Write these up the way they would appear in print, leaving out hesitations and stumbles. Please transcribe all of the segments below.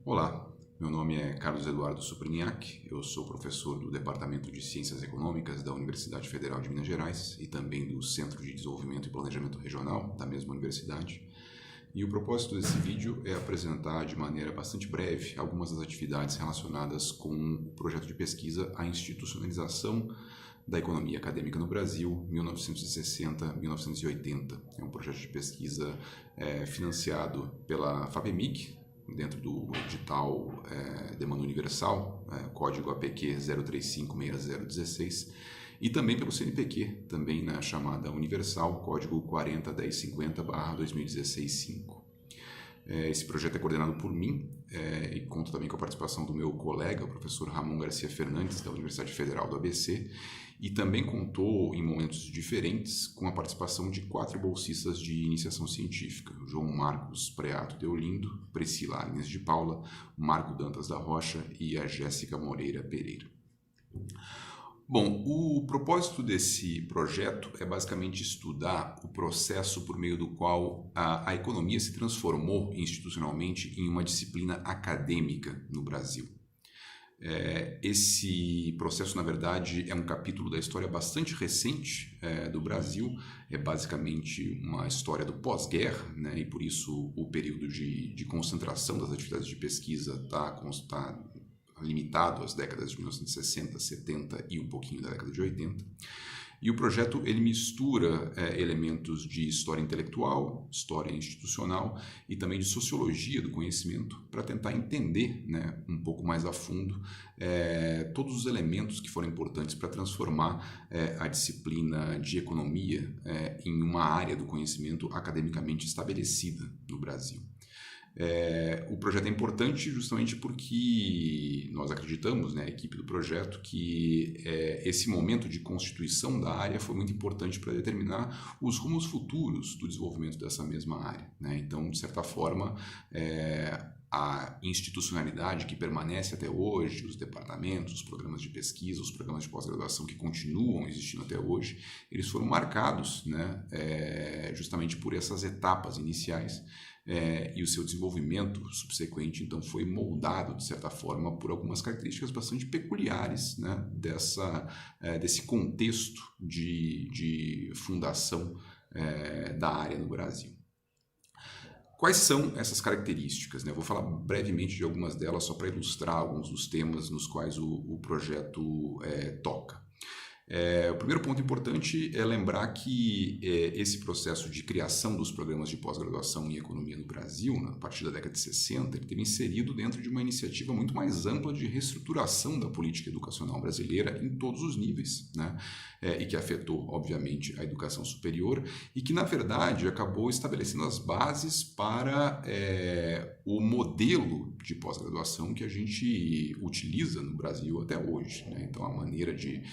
Olá, meu nome é Carlos Eduardo Supriniac, eu sou professor do Departamento de Ciências Econômicas da Universidade Federal de Minas Gerais e também do Centro de Desenvolvimento e Planejamento Regional da mesma universidade. E o propósito desse vídeo é apresentar de maneira bastante breve algumas das atividades relacionadas com o projeto de pesquisa A Institucionalização da Economia Acadêmica no Brasil, 1960-1980. É um projeto de pesquisa financiado pela FAPEMIG, dentro do edital Demanda Universal, código APQ 0356016, e também pelo CNPq, também na chamada Universal, código 401050/2016-5. Esse projeto é coordenado por mim e conta também com a participação do meu colega, o professor Ramon Garcia Fernandes, da Universidade Federal do ABC, e também contou, em momentos diferentes, com a participação de 4 bolsistas de iniciação científica: João Marcos Preato de Olindo, Priscila Agnes de Paula, Marco Dantas da Rocha e a Jéssica Moreira Pereira. Bom, o propósito desse projeto é basicamente estudar o processo por meio do qual a economia se transformou institucionalmente em uma disciplina acadêmica no Brasil. Esse processo, na verdade, é um capítulo da história bastante recente do Brasil, é basicamente uma história do pós-guerra, né? E por isso o período de concentração das atividades de pesquisa está limitado às décadas de 1960, 70 e um pouquinho da década de 80. E o projeto ele mistura elementos de história intelectual, história institucional e também de sociologia do conhecimento para tentar entender, né, um pouco mais a fundo todos os elementos que foram importantes para transformar a disciplina de economia em uma área do conhecimento academicamente estabelecida no Brasil. O projeto é importante justamente porque nós acreditamos, né, a equipe do projeto, que esse momento de constituição da área foi muito importante para determinar os rumos futuros do desenvolvimento dessa mesma área, né? Então, de certa forma, a institucionalidade que permanece até hoje, os departamentos, os programas de pesquisa, os programas de pós-graduação que continuam existindo até hoje, eles foram marcados, né, justamente por essas etapas iniciais. E o seu desenvolvimento subsequente, então, foi moldado, de certa forma, por algumas características bastante peculiares, né, desse contexto de fundação da área no Brasil. Quais são essas características, né? Eu vou falar brevemente de algumas delas, só para ilustrar alguns dos temas nos quais o projeto toca. O primeiro ponto importante é lembrar que esse processo de criação dos programas de pós-graduação em economia no Brasil, a partir da década de 60, ele teve inserido dentro de uma iniciativa muito mais ampla de reestruturação da política educacional brasileira em todos os níveis, né? E que afetou, obviamente, a educação superior e que, na verdade, acabou estabelecendo as bases para o modelo de pós-graduação que a gente utiliza no Brasil até hoje, né? Então, a maneira de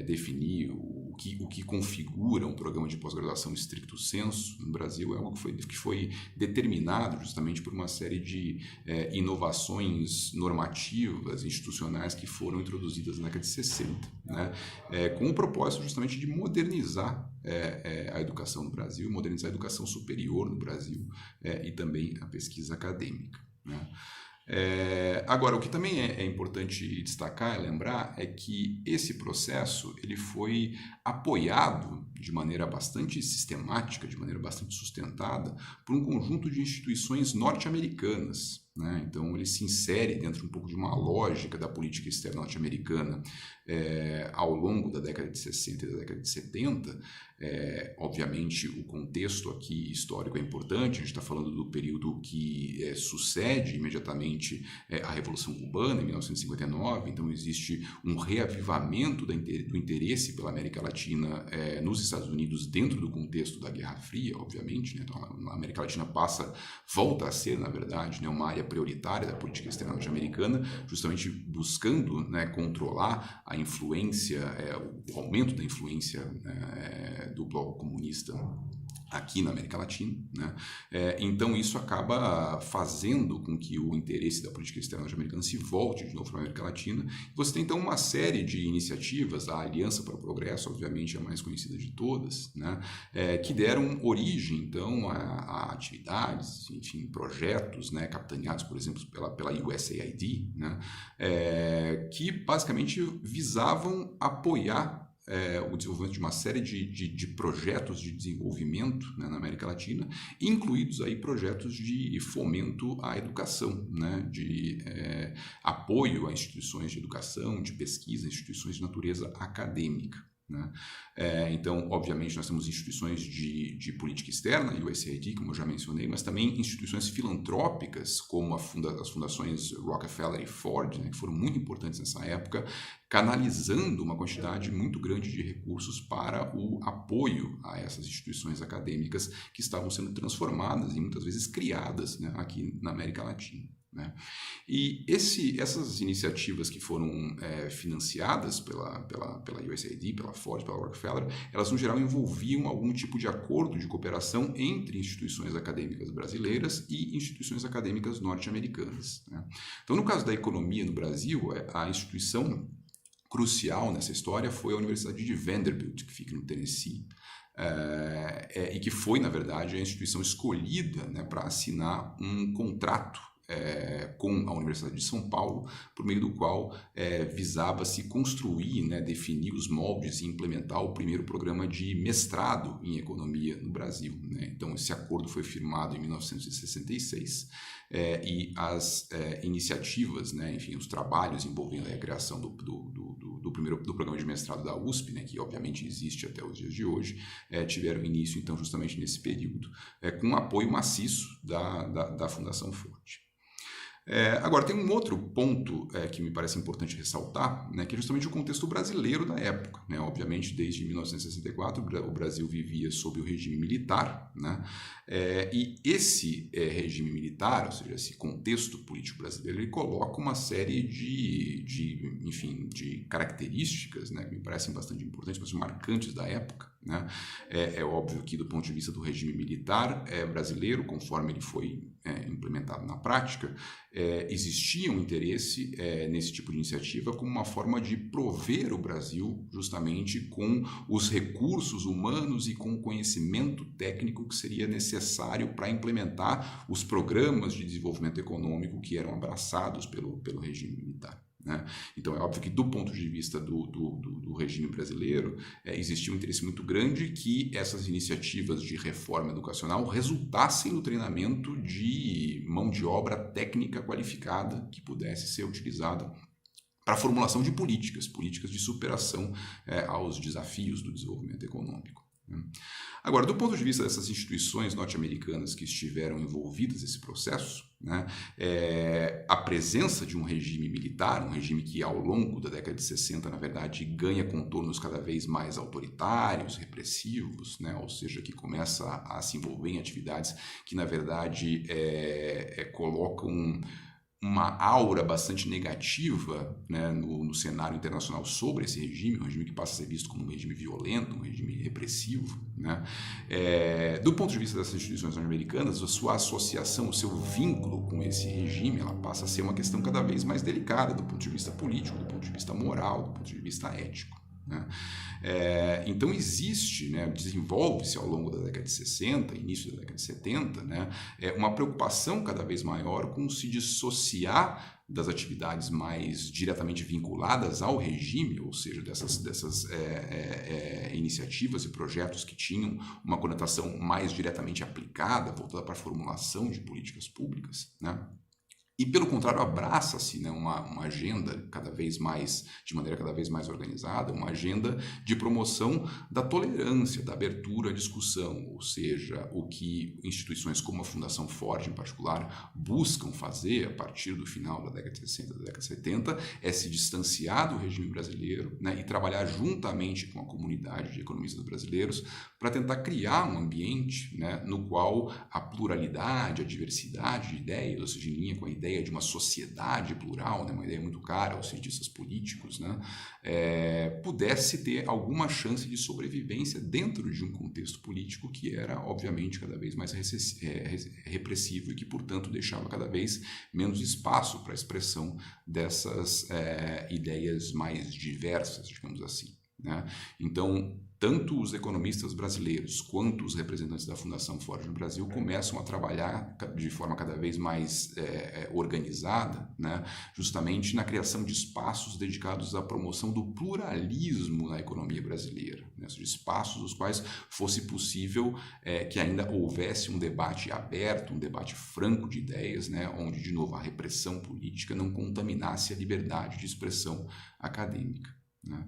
definir o que configura um programa de pós-graduação stricto sensu no Brasil é algo que foi determinado justamente por uma série de inovações normativas, institucionais que foram introduzidas na década de 60, né? Com o propósito justamente de modernizar a educação no Brasil, modernizar a educação superior no Brasil e também a pesquisa acadêmica, né? Agora, o que também é importante destacar e lembrar é que esse processo ele foi apoiado de maneira bastante sistemática, de maneira bastante sustentada, por um conjunto de instituições norte-americanas, né? Então, ele se insere dentro um pouco de uma lógica da política externa norte-americana ao longo da década de 60 e da década de 70. Obviamente, o contexto aqui histórico é importante, a gente está falando do período que sucede imediatamente a Revolução Cubana, em 1959, então existe um reavivamento do interesse pela América Latina nos Estados Unidos dentro do contexto da Guerra Fria, obviamente, né? Então, a América Latina volta a ser, na verdade, né, uma área prioritária da política externa norte-americana, justamente buscando, né, controlar a influência, o aumento da influência do bloco comunista aqui na América Latina, né? Então isso acaba fazendo com que o interesse da política externa norte-americana se volte de novo para a América Latina. Você tem então uma série de iniciativas, a Aliança para o Progresso, obviamente a mais conhecida de todas, né? Que deram origem então a atividades, enfim, projetos, né? Capitaneados, por exemplo, pela USAID, né? Que basicamente visavam apoiar o desenvolvimento de uma série de projetos de desenvolvimento, né, na América Latina, incluídos aí projetos de fomento à educação, né, de apoio a instituições de educação, de pesquisa, instituições de natureza acadêmica. Né? Então, obviamente, nós temos instituições de política externa, USAID, como eu já mencionei, mas também instituições filantrópicas, como as fundações Rockefeller e Ford, né, que foram muito importantes nessa época, canalizando uma quantidade muito grande de recursos para o apoio a essas instituições acadêmicas que estavam sendo transformadas e muitas vezes criadas, né, aqui na América Latina. Né? E essas iniciativas que foram financiadas pela USAID, pela Ford, pela Rockefeller, elas no geral envolviam algum tipo de acordo de cooperação entre instituições acadêmicas brasileiras e instituições acadêmicas norte-americanas. Né? Então, no caso da economia no Brasil, a instituição crucial nessa história foi a Universidade de Vanderbilt, que fica no Tennessee, e que foi, na verdade, a instituição escolhida, né, para assinar um contrato com a Universidade de São Paulo, por meio do qual visava-se construir, né, definir os moldes e implementar o primeiro programa de mestrado em economia no Brasil. Né? Então, esse acordo foi firmado em 1966 e as iniciativas, né, enfim, os trabalhos envolvendo a criação do programa de mestrado da USP, né, que obviamente existe até os dias de hoje, tiveram início, então, justamente nesse período, com um apoio maciço da Fundação Ford. Agora, tem um outro ponto que me parece importante ressaltar, né, que é justamente o contexto brasileiro da época. Né? Obviamente, desde 1964, o Brasil vivia sob o regime militar, né? E esse regime militar, ou seja, esse contexto político brasileiro, ele coloca uma série de características, né, que me parecem bastante importantes, bastante marcantes da época. Né? É óbvio que, do ponto de vista do regime militar brasileiro, conforme ele foi implementado na prática, existia um interesse nesse tipo de iniciativa como uma forma de prover o Brasil justamente com os recursos humanos e com o conhecimento técnico que seria necessário para implementar os programas de desenvolvimento econômico que eram abraçados pelo regime militar. Né? Então, é óbvio que, do ponto de vista do regime brasileiro, existia um interesse muito grande que essas iniciativas de reforma educacional resultassem no treinamento de mão de obra técnica qualificada que pudesse ser utilizada para a formulação de políticas de superação aos desafios do desenvolvimento econômico. Agora, do ponto de vista dessas instituições norte-americanas que estiveram envolvidas nesse processo, né, a presença de um regime militar, um regime que ao longo da década de 60, na verdade, ganha contornos cada vez mais autoritários, repressivos, né, ou seja, que começa a se envolver em atividades que, na verdade, colocam uma aura bastante negativa, né, no cenário internacional sobre esse regime, um regime que passa a ser visto como um regime violento, um regime repressivo. Né? Do ponto de vista dessas instituições norte-americanas, a sua associação, o seu vínculo com esse regime, ela passa a ser uma questão cada vez mais delicada do ponto de vista político, do ponto de vista moral, do ponto de vista ético. Né? Então existe, né, desenvolve-se ao longo da década de 60, início da década de 70, né, uma preocupação cada vez maior com se dissociar das atividades mais diretamente vinculadas ao regime, ou seja, dessas iniciativas e projetos que tinham uma conotação mais diretamente aplicada, voltada para a formulação de políticas públicas, né? E, pelo contrário, abraça-se, né, uma agenda cada vez mais, de maneira cada vez mais organizada, uma agenda de promoção da tolerância, da abertura à discussão, ou seja, o que instituições como a Fundação Ford, em particular, buscam fazer a partir do final da década de 60, da década de 70, é se distanciar do regime brasileiro, né, e trabalhar juntamente com a comunidade de economistas brasileiros para tentar criar um ambiente, né, no qual a pluralidade, a diversidade de ideias, ou seja, em linha com a ideia ideia de uma sociedade plural, né, uma ideia muito cara aos cientistas políticos, né, pudesse ter alguma chance de sobrevivência dentro de um contexto político que era, obviamente, cada vez mais repressivo e que, portanto, deixava cada vez menos espaço para a expressão dessas ideias mais diversas, digamos assim, né? Então, tanto os economistas brasileiros quanto os representantes da Fundação Ford no Brasil começam a trabalhar de forma cada vez mais organizada, né, justamente na criação de espaços dedicados à promoção do pluralismo na economia brasileira, né, de espaços nos quais fosse possível que ainda houvesse um debate aberto, um debate franco de ideias, né, onde, de novo, a repressão política não contaminasse a liberdade de expressão acadêmica, né.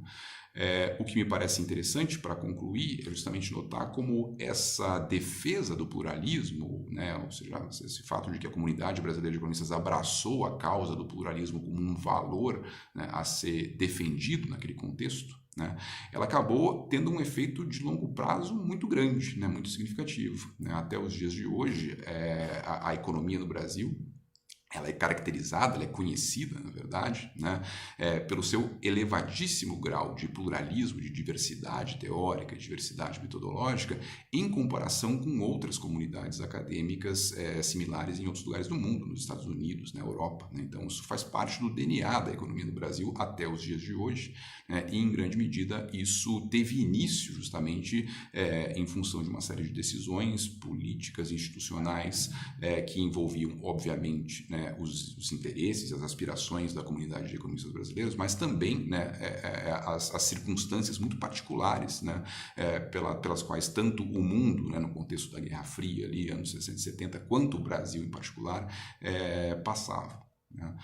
O que me parece interessante para concluir é justamente notar como essa defesa do pluralismo, né, ou seja, esse fato de que a comunidade brasileira de economistas abraçou a causa do pluralismo como um valor, né, a ser defendido naquele contexto, né, ela acabou tendo um efeito de longo prazo muito grande, né, muito significativo, né. Até os dias de hoje, a economia no Brasil, ela é caracterizada, ela é conhecida, na verdade, né, pelo seu elevadíssimo grau de pluralismo, de diversidade teórica, diversidade metodológica, em comparação com outras comunidades acadêmicas similares em outros lugares do mundo, nos Estados Unidos, na Europa, né? Então, isso faz parte do DNA da economia do Brasil até os dias de hoje, né? E, em grande medida, isso teve início justamente em função de uma série de decisões políticas, institucionais, que envolviam, obviamente, né, os interesses, as aspirações da comunidade de economistas brasileiros, mas também, né, as circunstâncias muito particulares, né, pelas quais tanto o mundo, né, no contexto da Guerra Fria, ali, anos 60 e 70, quanto o Brasil em particular, passava, né.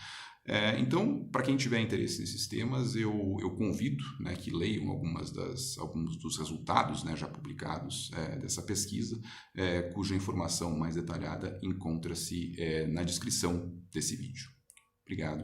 Então, para quem tiver interesse nesses temas, eu convido, né, que leiam alguns dos resultados, né, já publicados dessa pesquisa, cuja informação mais detalhada encontra-se na descrição desse vídeo. Obrigado.